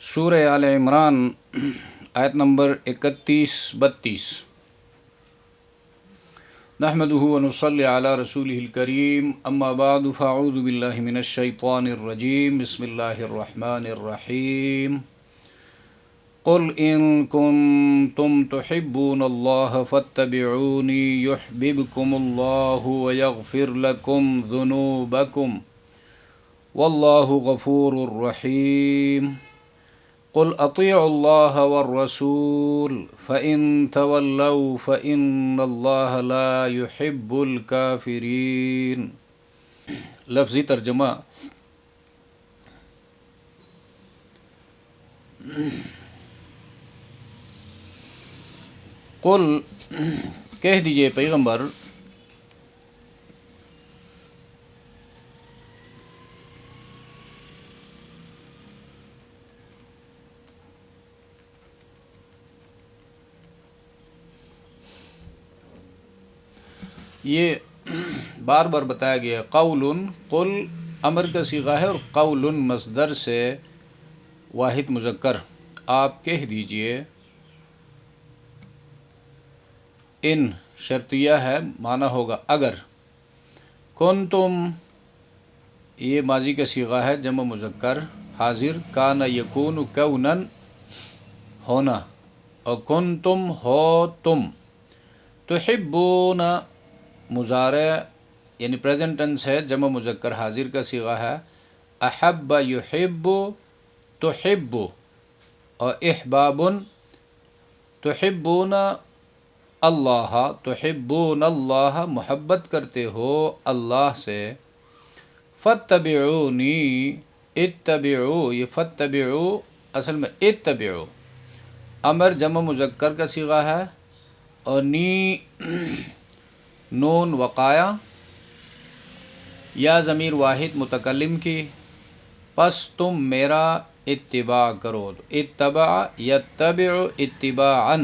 سورہ آل عمران آیت نمبر 31-32۔ نحمده ونصلی علی رسوله الکریم، اما بعد فاعوذ باللہ من الشیطان الرجیم، بسم اللہ الرحمن الرحیم۔ قل ان کنتم تحبون اللہ فاتبعونی یحببکم اللہ ویغفر لکم ذنوبکم واللہ غفور رحیم۔ قل اطیعوا اللہ والرسول فإن تولوا فإن اللہ لا يحب الکافرین۔ لفظی ترجمہ: قل کہہ دیجئے پیغمبر، یہ بار بار بتایا گیا قول، قل امر کا صیغہ ہے اور قول مصدر سے واحد مذکر۔ آپ کہہ دیجئے، ان شرطیہ ہے، معنی ہوگا اگر۔ کنتم یہ ماضی کا صیغہ ہے، جمع مذکر حاضر، کان یکون کونن ہونا، اور کنتم ہو تم، تحبون مضارع یعنی پریزنٹ ٹینس ہے، جمع مذکر حاضر کا صیغہ ہے، احب یحب تحب، اور احباب تحبون اللہ، تحبون اللہ محبت کرتے ہو اللہ سے، فاتبعونی اتبعو، یہ فاتبعو اصل میں اتبعو امر جمع مذکر کا صیغہ ہے، اور نی نون وقایا، یا ضمیر واحد متکلم کی، پس تم میرا اتباع کرو۔ اتبع یتبع اتباعا،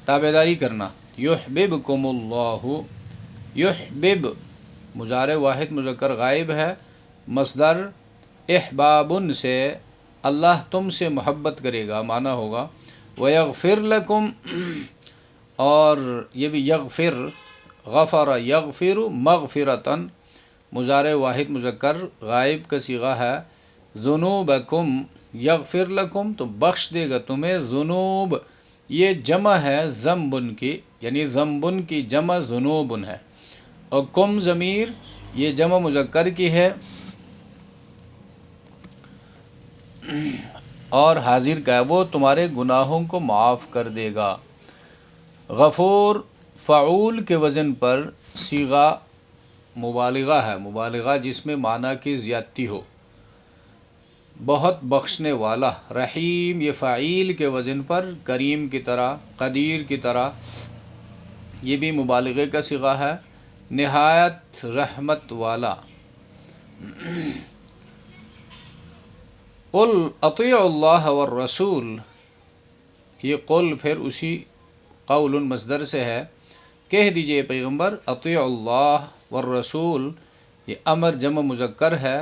تابعداری کرنا۔ یحببکم اللہ، یحبب مضارع واحد مذکر غائب ہے، مصدر احباب سے اللہ تم سے محبت کرے گا، معنی ہوگا ویغفر لکم، اور یہ بھی یغفر، غفر یغفر مغفرتاً، مضارع واحد مذکر غائب کا صیغہ ہے، ذنوبکم یغفر لکم تو بخش دے گا تمہیں، ذنوب یہ جمع ہے ذنبن کی، یعنی ذنبن کی جمع ذنوبن ہے، اور کم ضمیر یہ جمع مذکر کی ہے اور حاضر کا ہے، وہ تمہارے گناہوں کو معاف کر دے گا۔ غفور فعول کے وزن پر صیغہ مبالغہ ہے، مبالغہ جس میں معنی کی زیادتی ہو، بہت بخشنے والا۔ رحیم یہ فعیل کے وزن پر کریم کی طرح، قدیر کی طرح، یہ بھی مبالغے کا صیغہ ہے، نہایت رحمت والا۔ قل اطیعوا اللہ والرسول، یہ قل پھر اسی قول مصدر سے ہے، کہہ دیجئے پیغمبر، اطیعوا اللہ والرسول یہ امر جمع مذکر ہے،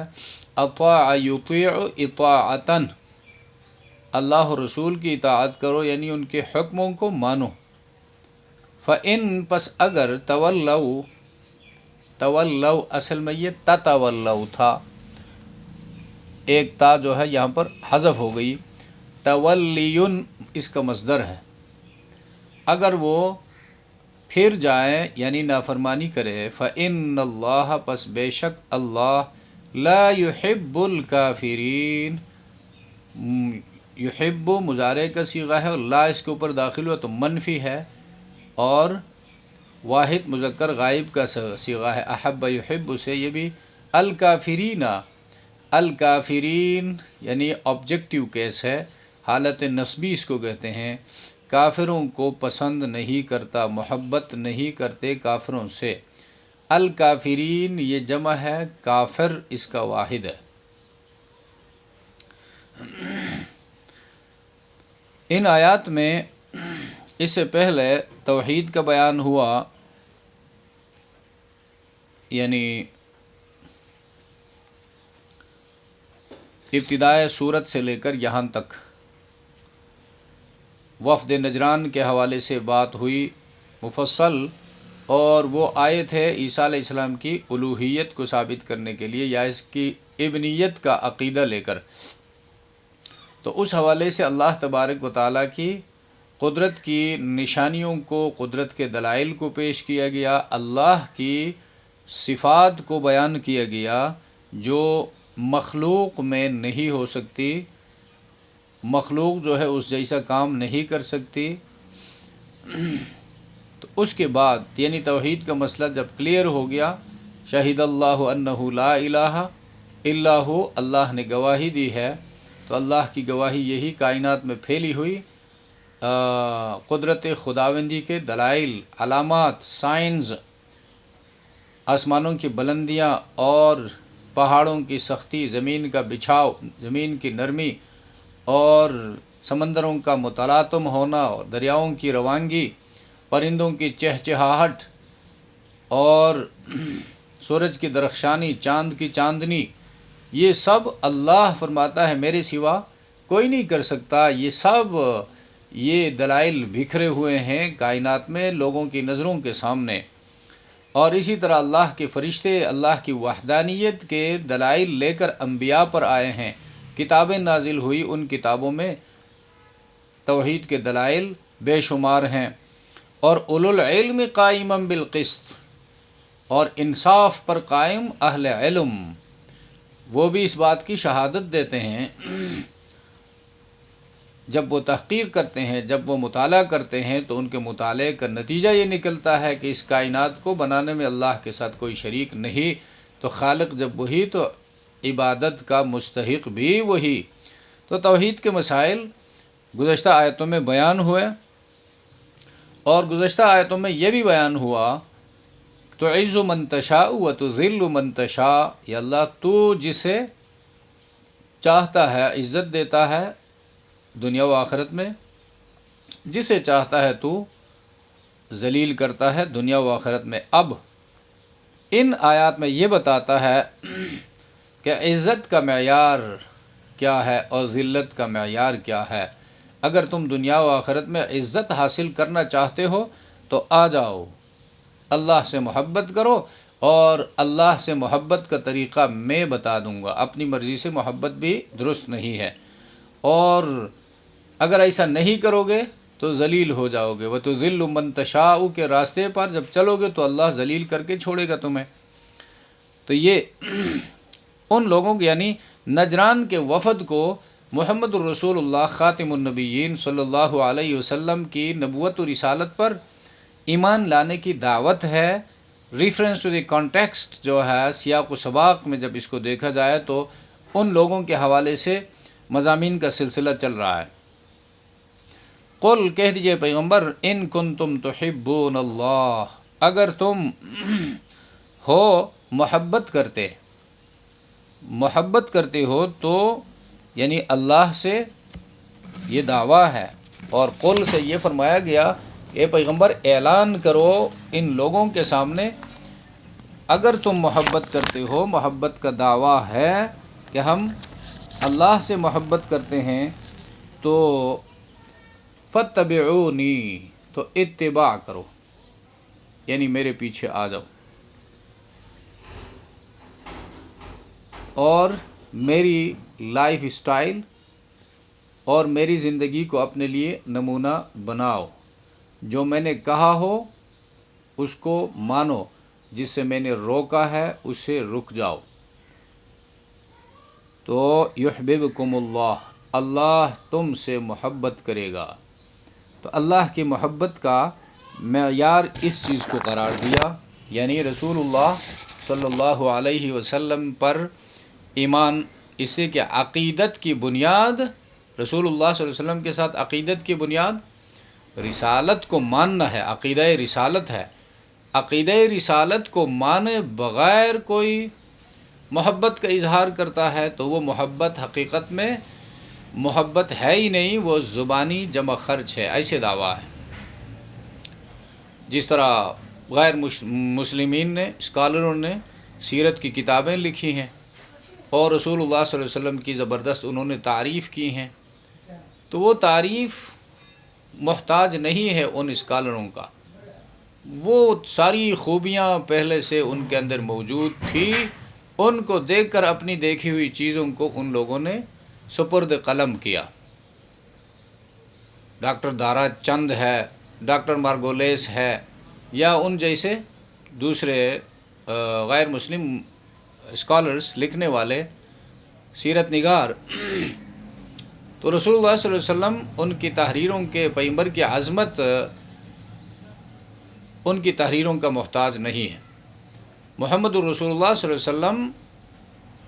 اطاع یطیع اطاعتاً، اللہ و رسول کی اطاعت کرو یعنی ان کے حکموں کو مانو۔ فَإِن پس اگر تولوا، تولوا اصل میں یہ تتولوا تھا، ایک تا جو ہے یہاں پر حذف ہو گئی، تولیون اس کا مصدر ہے، اگر وہ پھر جائیں یعنی نافرمانی کرے، فَإِنَّ اللَّهَ پس بے شک اللہ، لا يحب الکافرین، یحب مضارع کا صیغہ ہے اور لا اس کے اوپر داخل ہوا تو منفی ہے، اور واحد مذکر غائب کا صیغہ ہے احب یحب سے، یہ بھی الکافرین، الکافرین یعنی آبجیکٹیو کیس ہے، حالت نسبی اس کو کہتے ہیں، کافروں کو پسند نہیں کرتا، محبت نہیں کرتے کافروں سے۔ الکافرین یہ جمع ہے، کافر اس کا واحد ہے۔ ان آیات میں اس سے پہلے توحید کا بیان ہوا، یعنی ابتدائے صورت سے لے کر یہاں تک وفد نجران کے حوالے سے بات ہوئی مفصل، اور وہ آیت ہے عیسیٰ علیہ السلام کی الوہیت کو ثابت کرنے کے لیے یا اس کی ابنیت کا عقیدہ لے کر۔ تو اس حوالے سے اللہ تبارک و تعالیٰ کی قدرت کی نشانیوں کو، قدرت کے دلائل کو پیش کیا گیا، اللہ کی صفات کو بیان کیا گیا جو مخلوق میں نہیں ہو سکتی، مخلوق جو ہے اس جیسا کام نہیں کر سکتی۔ تو اس کے بعد یعنی توحید کا مسئلہ جب کلیئر ہو گیا، شہید اللہ انہ لا الہ الا ہو، اللہ نے گواہی دی ہے، تو اللہ کی گواہی یہی کائنات میں پھیلی ہوئی قدرت خداوندی کے دلائل، علامات، سائنز، آسمانوں کی بلندیاں اور پہاڑوں کی سختی، زمین کا بچھاؤ، زمین کی نرمی اور سمندروں کا متلاطم ہونا، اور دریاؤں کی روانگی، پرندوں کی چہچہاہٹ اور سورج کی درخشانی، چاند کی چاندنی، یہ سب اللہ فرماتا ہے میرے سوا کوئی نہیں کر سکتا۔ یہ سب یہ دلائل بکھرے ہوئے ہیں کائنات میں لوگوں کی نظروں کے سامنے، اور اسی طرح اللہ کے فرشتے اللہ کی وحدانیت کے دلائل لے کر انبیاء پر آئے ہیں، کتابیں نازل ہوئی، ان کتابوں میں توحید کے دلائل بے شمار ہیں، اور اولو العلم قائما بالقسط، اور انصاف پر قائم اہل علم وہ بھی اس بات کی شہادت دیتے ہیں جب وہ تحقیق کرتے ہیں، جب وہ مطالعہ کرتے ہیں، تو ان کے مطالعے کا نتیجہ یہ نکلتا ہے کہ اس کائنات کو بنانے میں اللہ کے ساتھ کوئی شریک نہیں، تو خالق جب وہی تو عبادت کا مستحق بھی وہی۔ تو توحید کے مسائل گزشتہ آیتوں میں بیان ہوئے، اور گزشتہ آیتوں میں یہ بھی بیان ہوا تو عز من تشاء و تذل من تشاء، یا اللہ تو جسے چاہتا ہے عزت دیتا ہے دنیا و آخرت میں، جسے چاہتا ہے تو ذلیل کرتا ہے دنیا و آخرت میں۔ اب ان آیات میں یہ بتاتا ہے کہ عزت کا معیار کیا ہے اور ذلت کا معیار کیا ہے۔ اگر تم دنیا و آخرت میں عزت حاصل کرنا چاہتے ہو تو آ جاؤ، اللہ سے محبت کرو، اور اللہ سے محبت کا طریقہ میں بتا دوں گا، اپنی مرضی سے محبت بھی درست نہیں ہے، اور اگر ایسا نہیں کرو گے تو ذلیل ہو جاؤ گے۔ وَتُذِلُّ مَن تَشَاءُ کے راستے پر جب چلو گے تو اللہ ذلیل کر کے چھوڑے گا تمہیں۔ تو یہ ان لوگوں کے یعنی نجران کے وفد کو محمد الرسول اللہ خاتم النبیین صلی اللہ علیہ وسلم کی نبوت و رسالت پر ایمان لانے کی دعوت ہے۔ ریفرنس ٹو دی کانٹیکسٹ جو ہے سیاق و سباق میں جب اس کو دیکھا جائے تو ان لوگوں کے حوالے سے مضامین کا سلسلہ چل رہا ہے۔ قل کہہ دیجئے پیغمبر ان کنتم تحبون اللہ، اگر تم ہو محبت کرتے ہو تو یعنی اللہ سے یہ دعویٰ ہے، اور قل سے یہ فرمایا گیا اے پیغمبر اعلان کرو ان لوگوں کے سامنے اگر تم محبت کرتے ہو، محبت کا دعویٰ ہے کہ ہم اللہ سے محبت کرتے ہیں، تو فاتبعونی، تو اتباع کرو، یعنی میرے پیچھے آ جاؤ اور میری لائف سٹائل اور میری زندگی کو اپنے لیے نمونہ بناؤ، جو میں نے کہا ہو اس کو مانو، جس سے میں نے روکا ہے اس سے رک جاؤ۔ تو یحببکم اللہ، اللہ تم سے محبت کرے گا۔ تو اللہ کی محبت کا معیار اس چیز کو قرار دیا، یعنی رسول اللہ صلی اللہ علیہ وسلم پر ایمان، اسے کہ عقیدت کی بنیاد رسول اللہ صلی اللہ علیہ وسلم کے ساتھ عقیدت کی بنیاد رسالت کو ماننا ہے، عقیدہ رسالت ہے۔ عقیدہ رسالت کو مانے بغیر کوئی محبت کا اظہار کرتا ہے تو وہ محبت حقیقت میں محبت ہے ہی نہیں، وہ زبانی جمع خرچ ہے، ایسے دعویٰ ہے۔ جس طرح غیر مسلمین نے، اسکالروں نے سیرت کی کتابیں لکھی ہیں، اور رسول اللہ صلی اللہ علیہ وسلم کی زبردست انہوں نے تعریف کی ہیں، تو وہ تعریف محتاج نہیں ہے ان اسکالروں کا، وہ ساری خوبیاں پہلے سے ان کے اندر موجود تھی، ان کو دیکھ کر اپنی دیکھی ہوئی چیزوں کو ان لوگوں نے سپرد قلم کیا۔ ڈاکٹر دارا چند ہے، ڈاکٹر مارگولیس ہے، یا ان جیسے دوسرے غیر مسلم اسکالرز لکھنے والے، سیرت نگار، تو رسول اللہ صلی اللہ علیہ وسلم ان کی تحریروں کے، پیغمبر کی عظمت ان کی تحریروں کا محتاج نہیں ہے۔ محمد الرسول اللہ صلی اللہ علیہ وسلم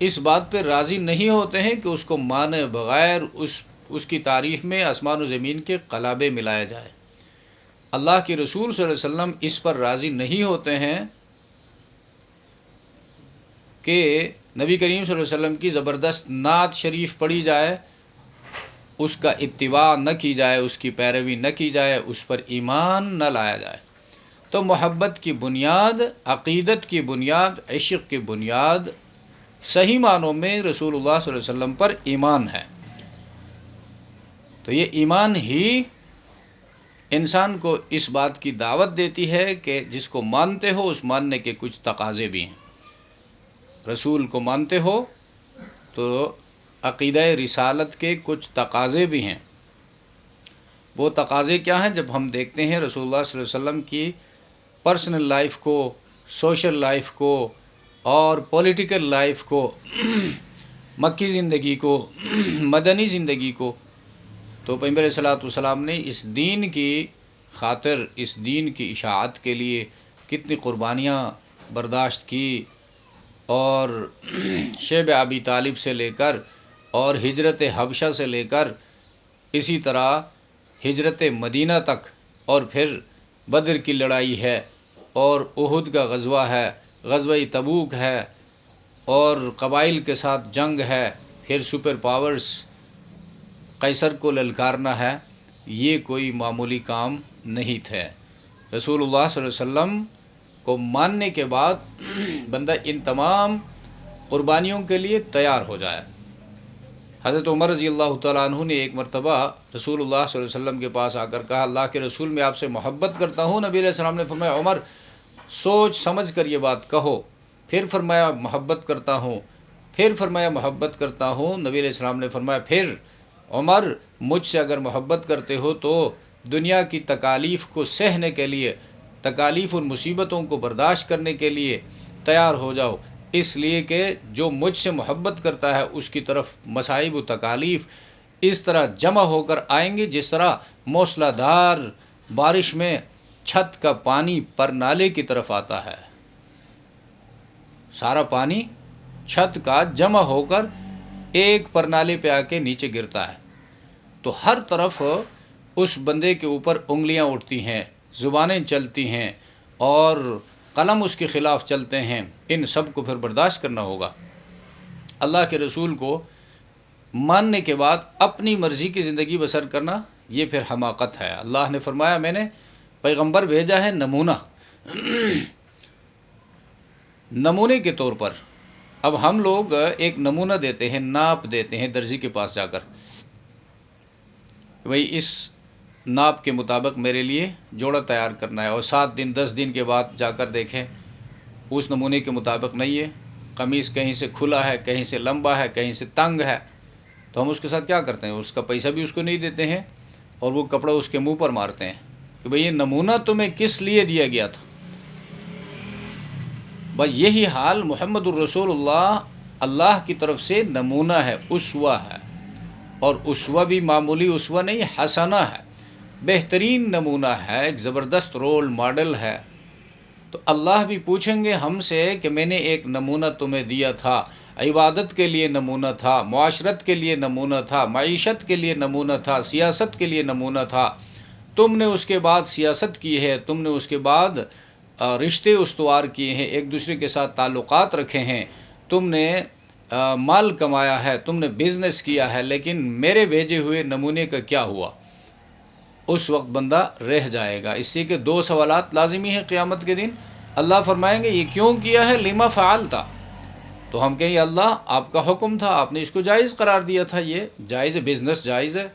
اس بات پہ راضی نہیں ہوتے ہیں کہ اس کو مانے بغیر اس کی تعریف میں آسمان و زمین کے قلابے ملایا جائے۔ اللہ کے رسول صلی اللہ علیہ وسلم اس پر راضی نہیں ہوتے ہیں کہ نبی کریم صلی اللہ علیہ وسلم کی زبردست نعت شریف پڑھی جائے، اس کا اتباع نہ کی جائے، اس کی پیروی نہ کی جائے، اس پر ایمان نہ لایا جائے۔ تو محبت کی بنیاد، عقیدت کی بنیاد، عشق کی بنیاد صحیح معنوں میں رسول اللہ صلی اللہ علیہ وسلم پر ایمان ہے۔ تو یہ ایمان ہی انسان کو اس بات کی دعوت دیتی ہے کہ جس کو مانتے ہو اس ماننے کے کچھ تقاضے بھی ہیں۔ رسول کو مانتے ہو تو عقیدہ رسالت کے کچھ تقاضے بھی ہیں۔ وہ تقاضے کیا ہیں؟ جب ہم دیکھتے ہیں رسول اللہ صلی اللہ علیہ وسلم کی پرسنل لائف کو، سوشل لائف کو اور پولیٹیکل لائف کو، مکی زندگی کو، مدنی زندگی کو، تو پیغمبر صلی اللہ علیہ وسلم نے اس دین کی خاطر، اس دین کی اشاعت کے لیے کتنی قربانیاں برداشت کی، اور شیب ابی طالب سے لے کر اور ہجرت حبشہ سے لے کر اسی طرح ہجرت مدینہ تک، اور پھر بدر کی لڑائی ہے، اور احد کا غزوہ ہے، غزوہ تبوک ہے، اور قبائل کے ساتھ جنگ ہے، پھر سپر پاورز قیصر کو للکارنا ہے۔ یہ کوئی معمولی کام نہیں تھے۔ رسول اللہ صلی اللہ علیہ وسلم کو ماننے کے بعد بندہ ان تمام قربانیوں کے لیے تیار ہو جائے۔ حضرت عمر رضی اللہ تعالیٰ عنہ نے ایک مرتبہ رسول اللہ صلی اللہ علیہ وسلم کے پاس آ کر کہا، اللہ کے رسول میں آپ سے محبت کرتا ہوں۔ نبی علیہ السلام نے فرمایا، عمر سوچ سمجھ کر یہ بات کہو۔ پھر فرمایا محبت کرتا ہوں، پھر فرمایا محبت کرتا ہوں۔ نبی علیہ السلام نے فرمایا، پھر عمر مجھ سے اگر محبت کرتے ہو تو دنیا کی تکالیف کو سہنے کے لیے، تکالیف اور مصیبتوں کو برداشت کرنے کے لیے تیار ہو جاؤ، اس لیے کہ جو مجھ سے محبت کرتا ہے اس کی طرف مصائب و تکالیف اس طرح جمع ہو کر آئیں گے جس طرح موسلا دھار بارش میں چھت کا پانی پر نالے کی طرف آتا ہے۔ سارا پانی چھت کا جمع ہو کر ایک پرنالے پہ آ کے نیچے گرتا ہے، تو ہر طرف اس بندے کے اوپر انگلیاں اٹھتی ہیں، زبانیں چلتی ہیں، اور قلم اس کے خلاف چلتے ہیں۔ ان سب کو پھر برداشت کرنا ہوگا۔ اللہ کے رسول کو ماننے کے بعد اپنی مرضی کی زندگی بسر کرنا، یہ پھر حماقت ہے۔ اللہ نے فرمایا، میں نے پیغمبر بھیجا ہے نمونہ، نمونے کے طور پر۔ اب ہم لوگ ایک نمونہ دیتے ہیں، ناپ دیتے ہیں درزی کے پاس جا کر، بھئی اس ناپ کے مطابق میرے لیے جوڑا تیار کرنا ہے، اور 7 دن 10 دن کے بعد جا کر دیکھیں اس نمونے کے مطابق نہیں ہے، قمیص کہیں سے کھلا ہے، کہیں سے لمبا ہے، کہیں سے تنگ ہے، تو ہم اس کے ساتھ کیا کرتے ہیں؟ اس کا پیسہ بھی اس کو نہیں دیتے ہیں، اور وہ کپڑا اس کے منہ پر مارتے ہیں کہ بھئی یہ نمونہ تمہیں کس لیے دیا گیا تھا۔ بس یہی حال محمد الرسول اللہ کی طرف سے نمونہ ہے، اسوہ ہے، اور اسوہ بھی معمولی اسوہ نہیں، حسنہ ہے، بہترین نمونہ ہے، ایک زبردست رول ماڈل ہے۔ تو اللہ بھی پوچھیں گے ہم سے کہ میں نے ایک نمونہ تمہیں دیا تھا، عبادت کے لیے نمونہ تھا، معاشرت کے لیے نمونہ تھا، معیشت کے لیے نمونہ تھا، سیاست کے لیے نمونہ تھا، تم نے اس کے بعد سیاست کی ہے، تم نے اس کے بعد رشتے استوار کیے ہیں، ایک دوسرے کے ساتھ تعلقات رکھے ہیں، تم نے مال کمایا ہے، تم نے بزنس کیا ہے، لیکن میرے بھیجے ہوئے نمونے کا کیا ہوا؟ اس وقت بندہ رہ جائے گا۔ اس لیے کہ 2 سوالات لازمی ہیں قیامت کے دن۔ اللہ فرمائیں گے یہ کیوں کیا ہے؟ لما فعلتا، تو ہم کہیں اللہ آپ کا حکم تھا، آپ نے اس کو جائز قرار دیا تھا، یہ جائز ہے، بزنس جائز ہے،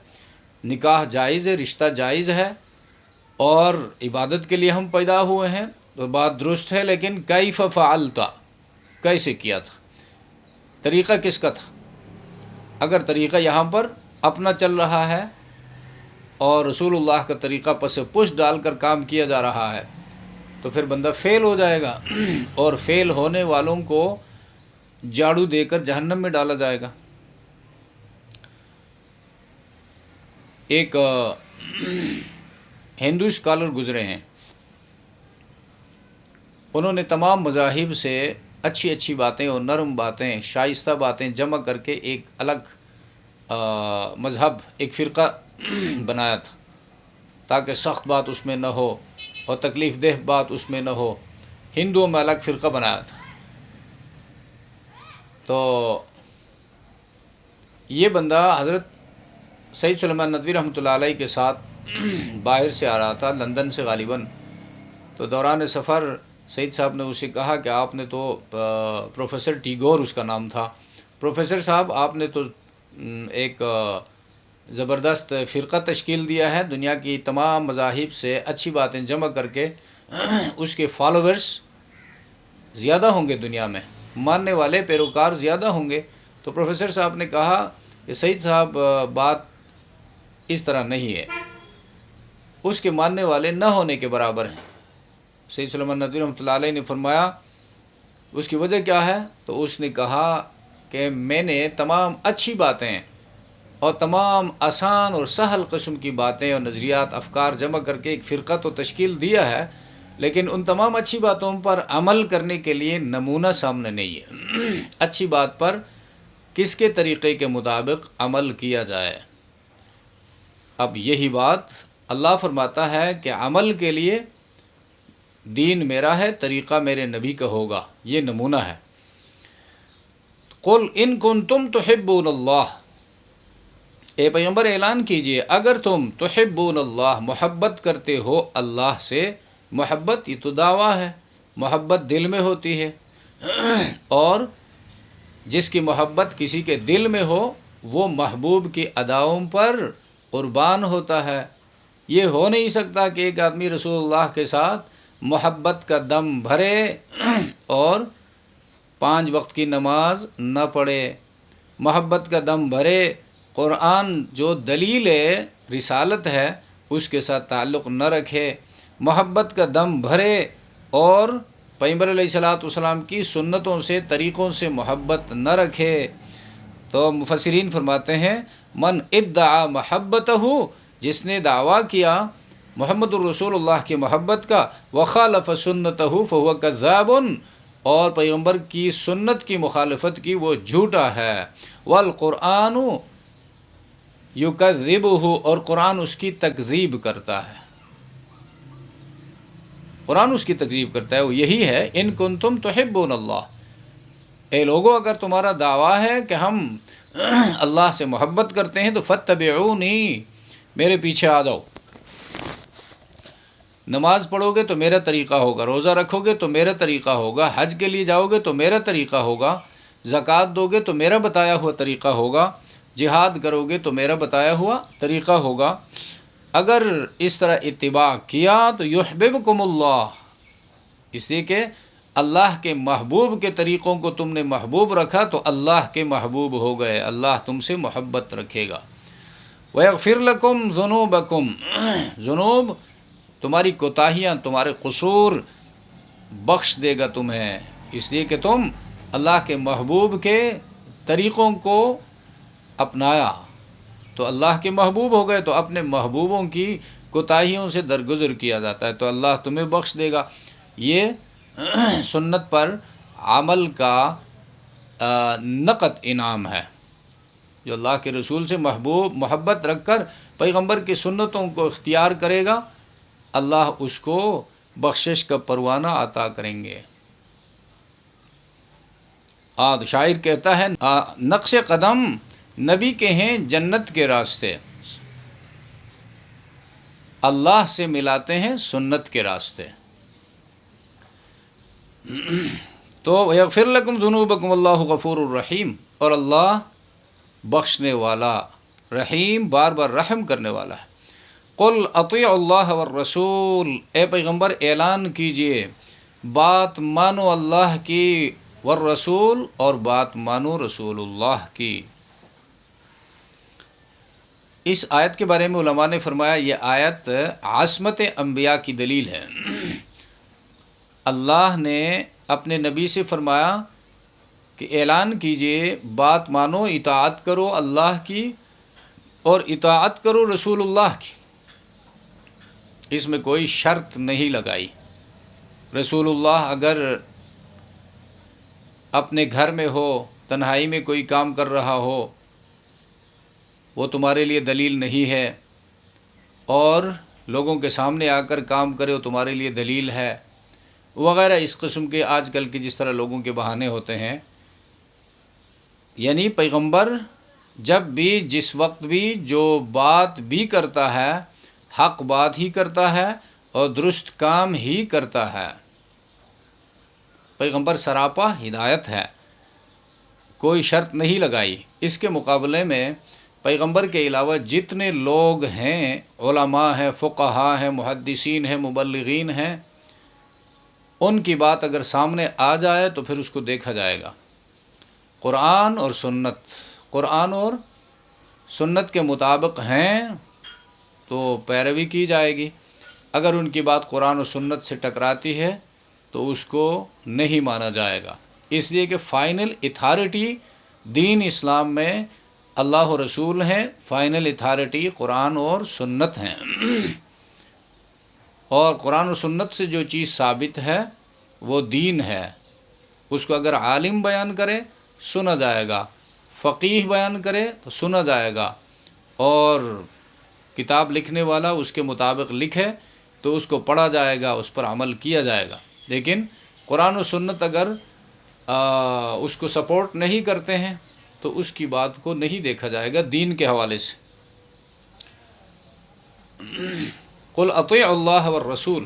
نکاح جائز ہے، رشتہ جائز ہے، اور عبادت کے لیے ہم پیدا ہوئے ہیں، تو بات درست ہے، لیکن کیف فعلت، کیسے کیا تھا، طریقہ کس کا تھا؟ اگر طریقہ یہاں پر اپنا چل رہا ہے اور رسول اللہ کا طریقہ پس پش ڈال کر کام کیا جا رہا ہے تو پھر بندہ فیل ہو جائے گا اور فیل ہونے والوں کو جھاڑو دے کر جہنم میں ڈالا جائے گا۔ ایک ہندو اسکالر گزرے ہیں، انہوں نے تمام مذاہب سے اچھی اچھی باتیں اور نرم باتیں، شائستہ باتیں جمع کر کے ایک الگ مذہب، ایک فرقہ بنایا تھا، تاکہ سخت بات اس میں نہ ہو اور تکلیف دہ بات اس میں نہ ہو۔ ہندوؤں میں الگ فرقہ بنایا تھا۔ تو یہ بندہ حضرت سید سلیمان ندوی رحمۃ اللہ علیہ کے ساتھ باہر سے آ رہا تھا، لندن سے غالباً، تو دوران سفر سید صاحب نے اسے کہا کہ آپ نے تو پروفیسر ٹیگور اس کا نام تھا، پروفیسر صاحب آپ نے تو ایک زبردست فرقہ تشکیل دیا ہے، دنیا کی تمام مذاہب سے اچھی باتیں جمع کر کے، اس کے فالوورز زیادہ ہوں گے، دنیا میں ماننے والے پیروکار زیادہ ہوں گے۔ تو پروفیسر صاحب نے کہا کہ سید صاحب بات اس طرح نہیں ہے، اس کے ماننے والے نہ ہونے کے برابر ہیں۔ سید سلیمان ندوی رحمۃ اللہ علیہ نے فرمایا اس کی وجہ کیا ہے؟ تو اس نے کہا کہ میں نے تمام اچھی باتیں اور تمام آسان اور سہل قسم کی باتیں اور نظریات، افکار جمع کر کے ایک فرقہ تو تشکیل دیا ہے، لیکن ان تمام اچھی باتوں پر عمل کرنے کے لیے نمونہ سامنے نہیں ہے۔ اچھی بات پر کس کے طریقے کے مطابق عمل کیا جائے؟ اب یہی بات اللہ فرماتا ہے کہ عمل کے لیے دین میرا ہے، طریقہ میرے نبی کا ہوگا، یہ نمونہ ہے۔ قل ان کنتم تحبون اللہ، اے پیغمبر اعلان کیجئے اگر تم تحبون اللہ، محبت کرتے ہو اللہ سے، محبت یہ تو دعویٰ ہے، محبت دل میں ہوتی ہے، اور جس کی محبت کسی کے دل میں ہو وہ محبوب کی اداؤں پر قربان ہوتا ہے۔ یہ ہو نہیں سکتا کہ ایک آدمی رسول اللہ کے ساتھ محبت کا دم بھرے اور 5 وقت کی نماز نہ پڑھے، محبت کا دم بھرے، قرآن جو دلیل رسالت ہے اس کے ساتھ تعلق نہ رکھے، محبت کا دم بھرے اور پیغمبر علیہ الصلوۃ والسلام کی سنتوں سے، طریقوں سے محبت نہ رکھے۔ تو مفسرین فرماتے ہیں من ادعا محبتہ، جس نے دعویٰ کیا محمد الرسول اللہ کی محبت کا، وخالف سنتہ فہو کذاب، اور پیغمبر کی سنت کی مخالفت کی، وہ جھوٹا ہے، والقرآن یکذبہ، اور قرآن اس کی تکذیب کرتا ہے، قرآن اس کی تکذیب کرتا ہے، وہ یہی ہے ان کنتم تحبون اللہ، اے لوگو اگر تمہارا دعویٰ ہے کہ ہم اللہ سے محبت کرتے ہیں تو فاتبعونی، میرے پیچھے آ جاؤ، نماز پڑھو گے تو میرا طریقہ ہوگا، روزہ رکھو گے تو میرا طریقہ ہوگا، حج کے لیے جاؤ گے تو میرا طریقہ ہوگا، زکوٰۃ دو گے تو میرا بتایا ہوا طریقہ ہوگا، جہاد کرو گے تو میرا بتایا ہوا طریقہ ہوگا۔ اگر اس طرح اتباع کیا تو یحببکم اللہ، اس لیے کہ اللہ کے محبوب کے طریقوں کو تم نے محبوب رکھا تو اللہ کے محبوب ہو گئے، اللہ تم سے محبت رکھے گا۔ وَيَغْفِرْ لَكُمْ ذُنُوبَكُمْ، ذنوب تمہاری کوتاہیاں، تمہارے قصور بخش دے گا تمہیں، اس لیے کہ تم اللہ کے محبوب کے طریقوں کو اپنایا تو اللہ کے محبوب ہو گئے، تو اپنے محبوبوں کی کوتاہیوں سے درگزر کیا جاتا ہے تو اللہ تمہیں بخش دے گا۔ یہ سنت پر عمل کا نقد انعام ہے، جو اللہ کے رسول سے محبت رکھ کر پیغمبر کی سنتوں کو اختیار کرے گا، اللہ اس کو بخشش کا پروانہ عطا کریں گے۔ شاعر کہتا ہے نقش قدم نبی کے ہیں جنت کے راستے، اللہ سے ملاتے ہیں سنت کے راستے۔ تو یغفر لکم ذنوبکم اللہ غفور الرحیم، اور اللہ بخشنے والا رحیم، بار بار رحم کرنے والا ہے۔ قل اطیعوا اللہ والرسول، اے پیغمبر اعلان کیجئے بات مانو اللہ کی، والرسول، اور بات مانو رسول اللہ کی۔ اس آیت کے بارے میں علماء نے فرمایا یہ آیت عصمت انبیاء کی دلیل ہے۔ اللہ نے اپنے نبی سے فرمایا کہ اعلان کیجئے بات مانو، اطاعت کرو اللہ کی اور اطاعت کرو رسول اللہ کی۔ اس میں کوئی شرط نہیں لگائی۔ رسول اللہ اگر اپنے گھر میں ہو، تنہائی میں کوئی کام کر رہا ہو، وہ تمہارے لیے دلیل نہیں ہے، اور لوگوں کے سامنے آ کر کام کرے وہ تمہارے لیے دلیل ہے، وغیرہ اس قسم کے آج کل کے جس طرح لوگوں کے بہانے ہوتے ہیں۔ یعنی پیغمبر جب بھی جس وقت بھی جو بات بھی کرتا ہے حق بات ہی کرتا ہے اور درست کام ہی کرتا ہے۔ پیغمبر سراپا ہدایت ہے، کوئی شرط نہیں لگائی۔ اس کے مقابلے میں پیغمبر کے علاوہ جتنے لوگ ہیں، علماء ہیں، فقہاء ہیں، محدثین ہیں، مبلغین ہیں، ان کی بات اگر سامنے آ جائے تو پھر اس کو دیکھا جائے گا۔ قرآن اور سنت کے مطابق ہیں تو پیروی کی جائے گی، اگر ان کی بات قرآن و سنت سے ٹکراتی ہے تو اس کو نہیں مانا جائے گا، اس لیے کہ فائنل اتھارٹی دین اسلام میں اللہ و رسول ہیں، فائنل اتھارٹی قرآن اور سنت ہیں، اور قرآن و سنت سے جو چیز ثابت ہے وہ دین ہے۔ اس کو اگر عالم بیان کرے سنا جائے گا، فقیہ بیان کرے تو سنا جائے گا، اور کتاب لکھنے والا اس کے مطابق لکھے تو اس کو پڑھا جائے گا، اس پر عمل کیا جائے گا۔ لیکن قرآن و سنت اگر اس کو سپورٹ نہیں کرتے ہیں تو اس کی بات کو نہیں دیکھا جائے گا دین کے حوالے سے۔ قل اطیعوا اللہ والرسول،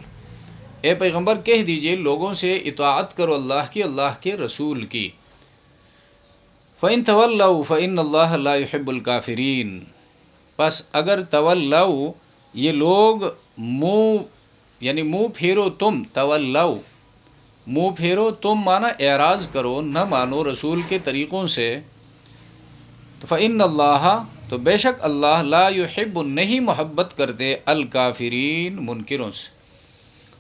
اے پیغمبر کہہ دیجئے لوگوں سے اطاعت کرو اللہ کی، اللہ کے رسول کی۔ فَإِن تَوَلَّوْا فَإِنَّ اللَّهَ لَا يُحِبُّ الْكَافِرِينَ، پس اگر تولوا یہ لوگ منہ پھیرو تم، تولوا منہ پھیرو تم مانا اعراض کرو، نہ مانو رسول کے طریقوں سے، تو فَإِنَّ اللَّهَ تو بے شک اللہ لا يحب نہیں محبت کرتے الکافرین منکروں سے۔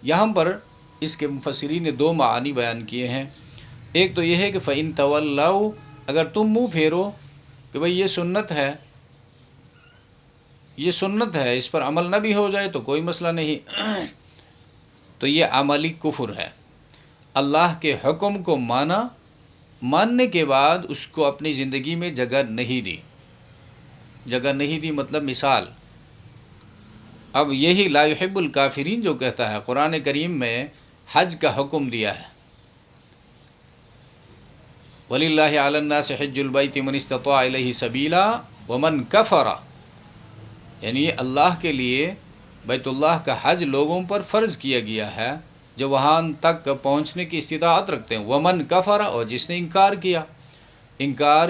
یہاں پر اس کے مفسرین نے دو معانی بیان کیے ہیں۔ ایک تو یہ ہے کہ فَإِن تَوَلَّوْا، اگر تم منہ پھیرو کہ بھئی یہ سنت ہے، یہ سنت ہے، اس پر عمل نہ بھی ہو جائے تو کوئی مسئلہ نہیں، تو یہ عملی کفر ہے۔ اللہ کے حکم کو ماننے کے بعد اس کو اپنی زندگی میں جگہ نہیں دی، مطلب مثال، اب یہی لا يحب الکافرین جو کہتا ہے، قرآن کریم میں حج کا حکم دیا ہے، وَلِلَّهِ عَلَى النَّاسِ حِجُّ الْبَيْتِ مَنِ اسْتَطَاعَ إِلَيْهِ سَبِيلًا وَمَنْ كَفَرَ، یعنی اللہ کے لیے بیت اللہ کا حج لوگوں پر فرض کیا گیا ہے جو وہاں تک پہنچنے کی استطاعت رکھتے ہیں، وَمَنْ كَفَرَ، اور جس نے انکار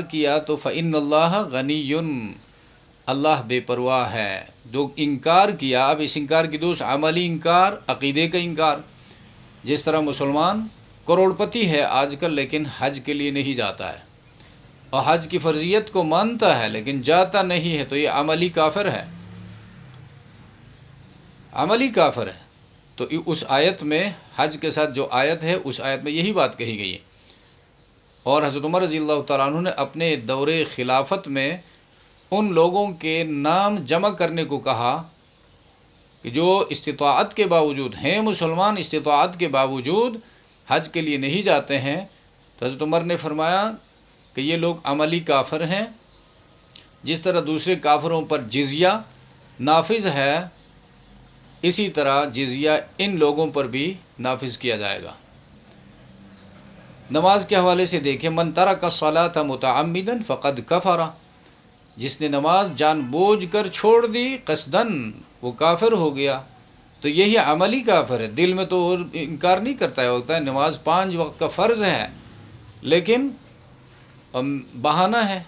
کیا تو فَإِنَّ اللَّهَ غَنِيٌّ، اللہ بے پرواہ ہے۔ جو انکار کیا، اب اس انکار کی دوست عملی انکار، عقیدے کا انکار، جس طرح مسلمان کروڑ پتی ہے آج کل لیکن حج کے لیے نہیں جاتا ہے، اور حج کی فرضیت کو مانتا ہے لیکن جاتا نہیں ہے، تو یہ عملی کافر ہے، تو اس آیت میں حج کے ساتھ جو آیت ہے اس آیت میں یہی بات کہی گئی ہے۔ اور حضرت عمر رضی اللہ تعالیٰ عنہ نے اپنے دور خلافت میں ان لوگوں کے نام جمع کرنے کو کہا کہ جو استطاعت کے باوجود ہیں، مسلمان استطاعت کے باوجود حج کے لیے نہیں جاتے ہیں، تو حضرت عمر نے فرمایا کہ یہ لوگ عملی کافر ہیں، جس طرح دوسرے کافروں پر جزیہ نافذ ہے اسی طرح جزیہ ان لوگوں پر بھی نافذ کیا جائے گا۔ نماز کے حوالے سے دیکھیں، من ترک الصلاۃ متعمدا فقد کفر، جس نے نماز جان بوجھ کر چھوڑ دی قصدن وہ کافر ہو گیا۔ تو یہی عملی کافر ہے، دل میں تو انکار نہیں کرتا ہے، ہوتا ہے نماز 5 وقت کا فرض ہے، لیکن بہانہ ہے،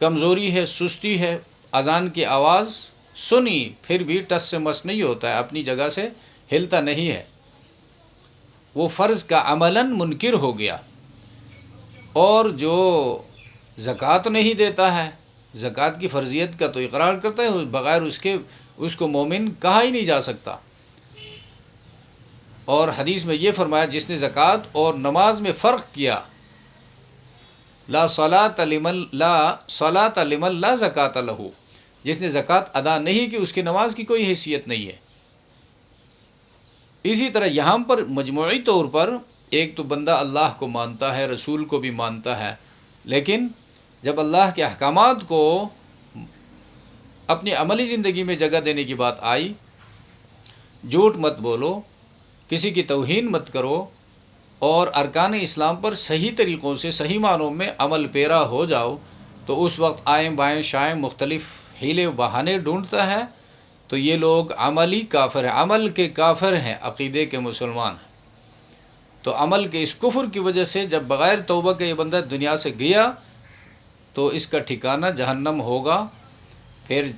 کمزوری ہے، سستی ہے، اذان کی آواز سنی پھر بھی ٹس سے مس نہیں ہوتا ہے، اپنی جگہ سے ہلتا نہیں ہے، وہ فرض کا عملاً منکر ہو گیا۔ اور جو زکوٰۃ نہیں دیتا ہے، زکوٰۃ کی فرضیت کا تو اقرار کرتا ہے، بغیر اس کو مومن کہا ہی نہیں جا سکتا۔ اور حدیث میں یہ فرمایا جس نے زکوٰۃ اور نماز میں فرق کیا، لا صلاۃ لمن لا زکوٰۃ لہ، جس نے زکوٰۃ ادا نہیں کی اس کی نماز کی کوئی حیثیت نہیں ہے۔ اسی طرح یہاں پر مجموعی طور پر ایک تو بندہ اللہ کو مانتا ہے، رسول کو بھی مانتا ہے، لیکن جب اللہ کے احکامات کو اپنی عملی زندگی میں جگہ دینے کی بات آئی، جھوٹ مت بولو، کسی کی توہین مت کرو، اور ارکان اسلام پر صحیح طریقوں سے صحیح معنوں میں عمل پیرا ہو جاؤ، تو اس وقت آئیں بائیں شائیں مختلف حیلے و بہانے ڈھونڈتا ہے، تو یہ لوگ عملی کافر ہیں، عمل کے کافر ہیں، عقیدے کے مسلمان ہیں۔ تو عمل کے اس کفر کی وجہ سے جب بغیر توبہ کے یہ بندہ دنیا سے گیا تو اس کا ٹھکانہ جہنم ہوگا، پھر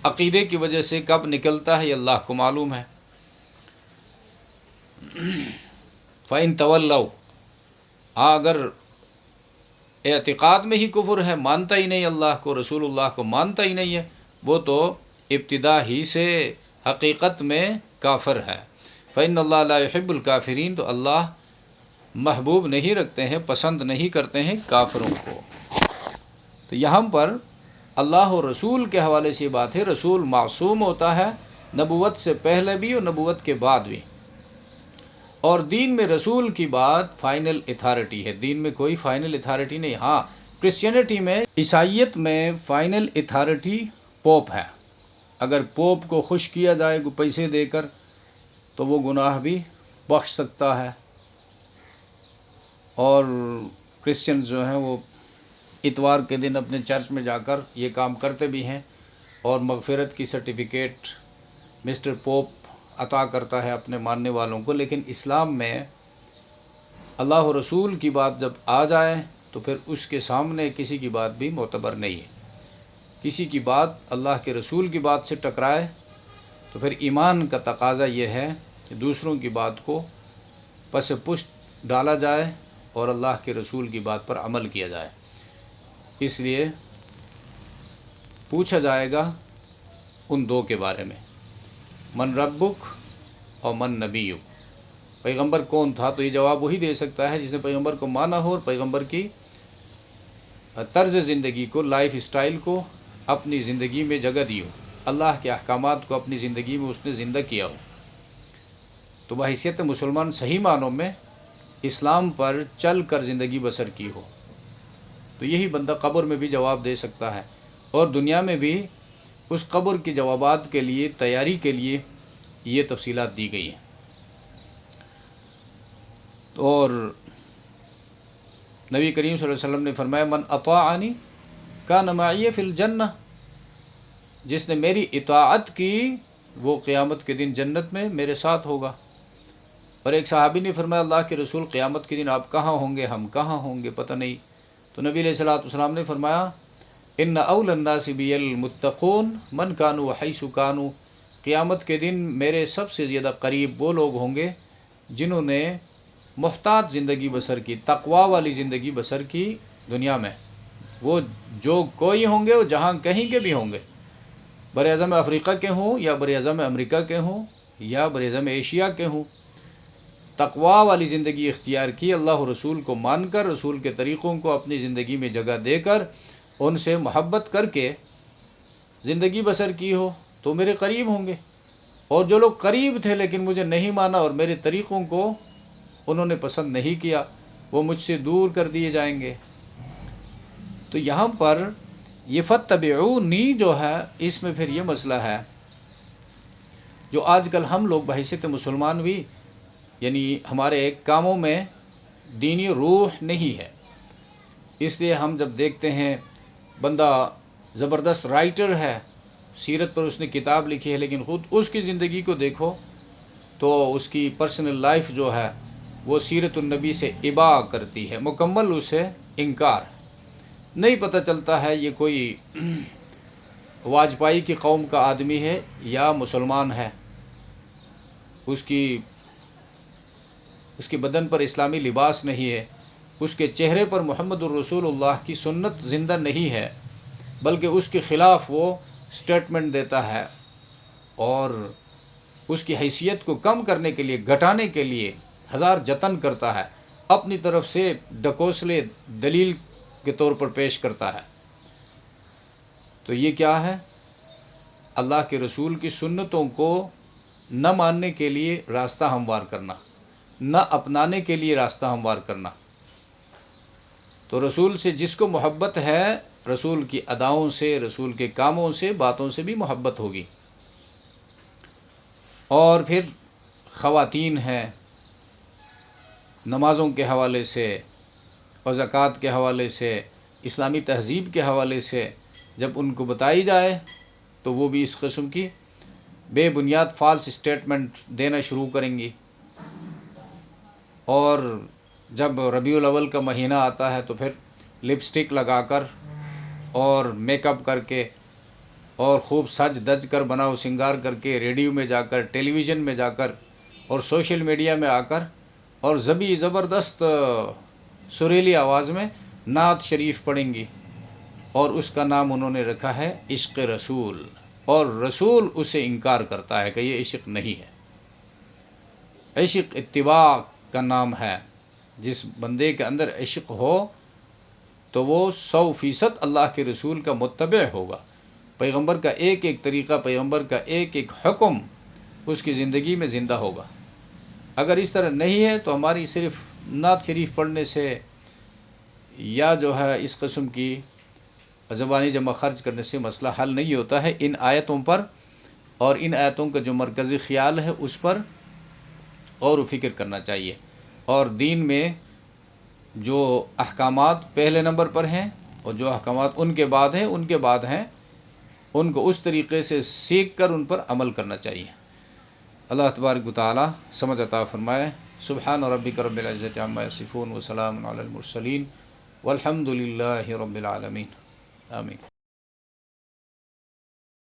عقیدے کی وجہ سے کب نکلتا ہے یہ اللہ کو معلوم ہے۔ فَإِن تَوَلَّوْا، اگر اعتقاد میں ہی کفر ہے، مانتا ہی نہیں اللہ کو، رسول اللہ کو مانتا ہی نہیں ہے، وہ تو ابتدا ہی سے حقیقت میں کافر ہے۔ فَإِنَّ اللَّهَ لَا يُحِبُّ الْكَافِرِينَ، تو اللہ محبوب نہیں رکھتے ہیں، پسند نہیں کرتے ہیں کافروں کو۔ تو یہاں پر اللہ و رسول کے حوالے سے یہ بات ہے، رسول معصوم ہوتا ہے، نبوت سے پہلے بھی اور نبوت کے بعد بھی، اور دین میں رسول کی بات فائنل اتھارٹی ہے، دین میں کوئی فائنل اتھارٹی نہیں۔ ہاں، کرسچینٹی میں، عیسائیت میں فائنل اتھارٹی پوپ ہے، اگر پوپ کو خوش کیا جائے پیسے دے کر تو وہ گناہ بھی بخش سکتا ہے، اور کرسچنز جو ہیں وہ اتوار کے دن اپنے چرچ میں جا کر یہ کام کرتے بھی ہیں، اور مغفرت کی سرٹیفکیٹ مسٹر پوپ عطا کرتا ہے اپنے ماننے والوں کو۔ لیکن اسلام میں اللہ و رسول کی بات جب آ جائے تو پھر اس کے سامنے کسی کی بات بھی معتبر نہیں ہے۔ کسی کی بات اللہ کے رسول کی بات سے ٹکرائے تو پھر ایمان کا تقاضا یہ ہے کہ دوسروں کی بات کو پس پشت ڈالا جائے اور اللہ کے رسول کی بات پر عمل کیا جائے۔ اس لیے پوچھا جائے گا ان دو کے بارے میں، من ربک اور من نبیک، پیغمبر کون تھا؟ تو یہ جواب وہی دے سکتا ہے جس نے پیغمبر کو مانا ہو اور پیغمبر کی طرز زندگی کو، لائف اسٹائل کو اپنی زندگی میں جگہ دی ہو، اللہ کے احکامات کو اپنی زندگی میں اس نے زندہ کیا ہو، تو بحیثیت مسلمان صحیح معنوں میں اسلام پر چل کر زندگی بسر کی ہو، تو یہی بندہ قبر میں بھی جواب دے سکتا ہے، اور دنیا میں بھی اس قبر کے جوابات کے لیے تیاری کے لیے یہ تفصیلات دی گئی ہیں۔ اور نبی کریم صلی اللہ علیہ وسلم نے فرمایا من اطاعنی کان معی فی الجنہ، جس نے میری اطاعت کی وہ قیامت کے دن جنت میں میرے ساتھ ہوگا۔ اور ایک صحابی نے فرمایا اللہ کے رسول قیامت کے دن آپ کہاں ہوں گے؟ ہم کہاں ہوں گے؟ پتہ نہیں۔ تو نبی علیہ الصلوۃ والسلام نے فرمایا ان اول الناس بی المتقون من کانوا حیث کانوا، قیامت کے دن میرے سب سے زیادہ قریب وہ لوگ ہوں گے جنہوں نے محتاط زندگی بسر کی، تقوی والی زندگی بسر کی دنیا میں، وہ جو کوئی ہوں گے وہ جہاں کہیں کے بھی ہوں گے، بر اعظم افریقہ کے ہوں یا بر اعظم امریکہ کے ہوں یا بر اعظم ایشیا کے ہوں، تقوی والی زندگی اختیار کی، اللہ و رسول کو مان کر، رسول کے طریقوں کو اپنی زندگی میں جگہ دے کر، ان سے محبت کر کے زندگی بسر کی ہو تو میرے قریب ہوں گے۔ اور جو لوگ قریب تھے لیکن مجھے نہیں مانا اور میرے طریقوں کو انہوں نے پسند نہیں کیا، وہ مجھ سے دور کر دیے جائیں گے۔ تو یہاں پر یہ فاتبعونی جو ہے، اس میں پھر یہ مسئلہ ہے جو آج کل ہم لوگ بحیثیت مسلمان بھی، یعنی ہمارے کاموں میں دینی روح نہیں ہے، اس لیے ہم جب دیکھتے ہیں بندہ زبردست رائٹر ہے، سیرت پر اس نے کتاب لکھی ہے، لیکن خود اس کی زندگی کو دیکھو تو اس کی پرسنل لائف جو ہے وہ سیرت النبی سے ابا کرتی ہے، مکمل اسے انکار نہیں پتہ چلتا ہے یہ کوئی واجپائی کی قوم کا آدمی ہے یا مسلمان ہے، اس کی بدن پر اسلامی لباس نہیں ہے، اس کے چہرے پر محمد الرسول اللہ کی سنت زندہ نہیں ہے، بلکہ اس کے خلاف وہ سٹیٹمنٹ دیتا ہے اور اس کی حیثیت کو کم کرنے کے لیے، گھٹانے کے لیے ہزار جتن کرتا ہے، اپنی طرف سے ڈکوسلے دلیل کے طور پر پیش کرتا ہے۔ تو یہ کیا ہے؟ اللہ کے رسول کی سنتوں کو نہ ماننے کے لیے راستہ ہموار کرنا، نہ اپنانے کے لیے راستہ ہموار کرنا۔ تو رسول سے جس کو محبت ہے، رسول کی اداؤں سے، رسول کے کاموں سے، باتوں سے بھی محبت ہوگی۔ اور پھر خواتین ہیں، نمازوں کے حوالے سے اور زکوٰۃ کے حوالے سے، اسلامی تہذیب کے حوالے سے جب ان کو بتائی جائے تو وہ بھی اس قسم کی بے بنیاد فالس اسٹیٹمنٹ دینا شروع کریں گی۔ اور جب ربیع الاول کا مہینہ آتا ہے تو پھر لپسٹک لگا کر اور میک اپ کر کے اور خوب سج دج کر، بناؤ سنگار کر کے، ریڈیو میں جا کر، ٹیلی ویژن میں جا کر اور سوشل میڈیا میں آ کر اور زبردست سریلی آواز میں نعت شریف پڑھیں گی، اور اس کا نام انہوں نے رکھا ہے عشق رسول، اور رسول اسے انکار کرتا ہے کہ یہ عشق نہیں ہے۔ عشق اتباع کا نام ہے۔ جس بندے کے اندر عشق ہو تو وہ 100% اللہ کے رسول کا متبع ہوگا، پیغمبر کا ایک ایک طریقہ، پیغمبر کا ایک ایک حکم اس کی زندگی میں زندہ ہوگا۔ اگر اس طرح نہیں ہے تو ہماری صرف نعت شریف پڑھنے سے یا جو ہے اس قسم کی زبانی جمع خرچ کرنے سے مسئلہ حل نہیں ہوتا ہے۔ ان آیتوں پر اور ان آیتوں کا جو مرکزی خیال ہے اس پر غور و فکر کرنا چاہیے، اور دین میں جو احکامات پہلے نمبر پر ہیں اور جو احکامات ان کے بعد ہیں ان کو اس طریقے سے سیکھ کر ان پر عمل کرنا چاہیے۔ اللہ تبارک و تعالی سمجھ عطا فرمائے۔ سبحان ربک رب العزت عما یصفون وسلام علی المرسلین والحمد للہ رب العالمین۔ آمین۔